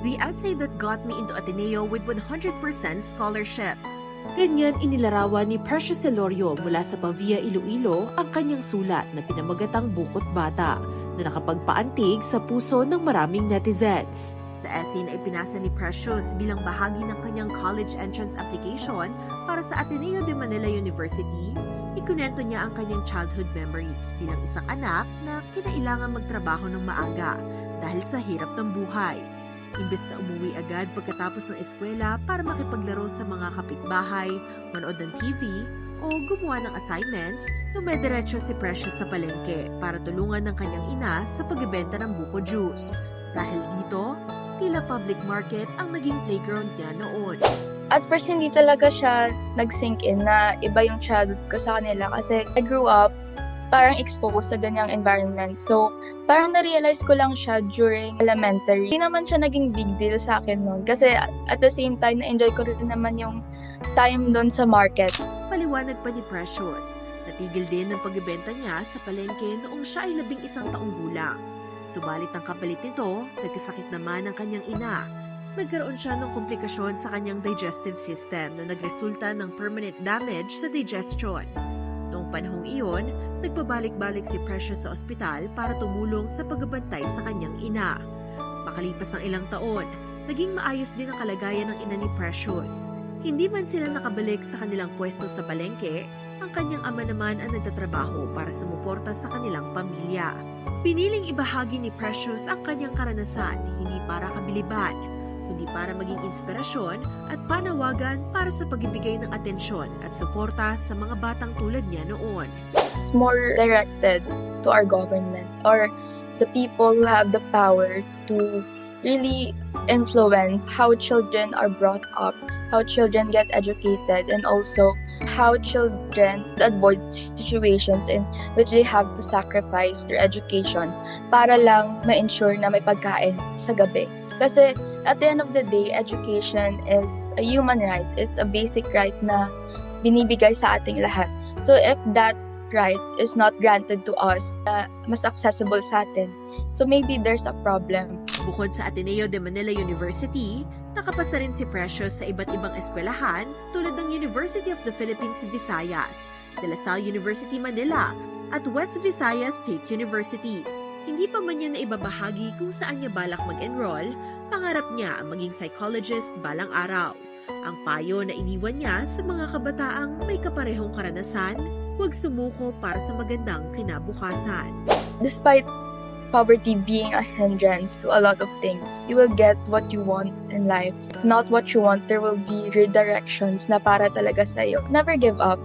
The essay that got me into Ateneo with 100% scholarship. Ganyan inilarawan ni Precious Elorio mula sa Pavia, Iloilo ang kanyang sulat na pinamagatang Bukod Bata na nakapagpaantig sa puso ng maraming netizens. Sa essay na ipinasa ni Precious bilang bahagi ng kanyang college entrance application para sa Ateneo de Manila University, ikunento niya ang kanyang childhood memories bilang isang anak na kinailangan magtrabaho ng maaga dahil sa hirap ng buhay. Imbes na umuwi agad pagkatapos ng eskwela para makipaglaro sa mga kapitbahay, manood ng TV, o gumawa ng assignments, dumediretso si Precious sa palengke para tulungan ng kanyang ina sa pagbebenta ng buko juice. Dahil dito, tila public market ang naging playground niya noon. At first, hindi talaga siya nag-sink in na iba yung childhood ko sa kanila kasi I grew up parang exposed sa ganyang environment. So, parang na-realize ko lang siya during elementary. Hindi naman siya naging big deal sa akin noon kasi at the same time, na-enjoy ko rin naman yung time doon sa market. Paliwanag pa ni Precious, natigil din ng pagbebenta niya sa palengke noong siya ay 11 taong gulang. Subalit ang kapalit nito, nagkasakit naman ang kanyang ina. Nagkaroon siya ng komplikasyon sa kanyang digestive system na nagresulta ng permanent damage sa digestion. Noong panahong iyon, nagpabalik-balik si Precious sa ospital para tumulong sa pagbabantay sa kanyang ina. Makalipas ang ilang taon, naging maayos din ang kalagayan ng ina ni Precious. Hindi man sila nakabalik sa kanilang pwesto sa palengke, ang kanyang ama naman ang nagtatrabaho para sumuporta sa kanilang pamilya. Piniling ibahagi ni Precious ang kanyang karanasan, hindi para kabiliban, kundi para maging inspirasyon at panawagan para sa pagbibigay ng atensyon at suporta sa mga batang tulad niya noon. It's more directed to our government or the people who have the power to really influence how children are brought up, how children get educated, and also how children avoid situations in which they have to sacrifice their education para lang ma-ensure na may pagkain sa gabi. Kasi at the end of the day, education is a human right. It's a basic right na binibigay sa ating lahat. So if that right is not granted to us, mas accessible sa atin, so maybe there's a problem. Bukod sa Ateneo de Manila University, nakapasa rin si Precious sa iba't ibang eskwelahan tulad ng University of the Philippines Visayas, De La Salle University Manila, at West Visayas State University. Hindi pa man niya naibabahagi kung saan niya balak mag-enroll, pangarap niya ang maging psychologist balang araw. Ang payo na iniwan niya sa mga kabataang may kaparehong karanasan, huwag sumuko para sa magandang kinabukasan. Despite poverty being a hindrance to a lot of things, you will get what you want in life. If not what you want, there will be redirections na para talaga sa'yo. Never give up.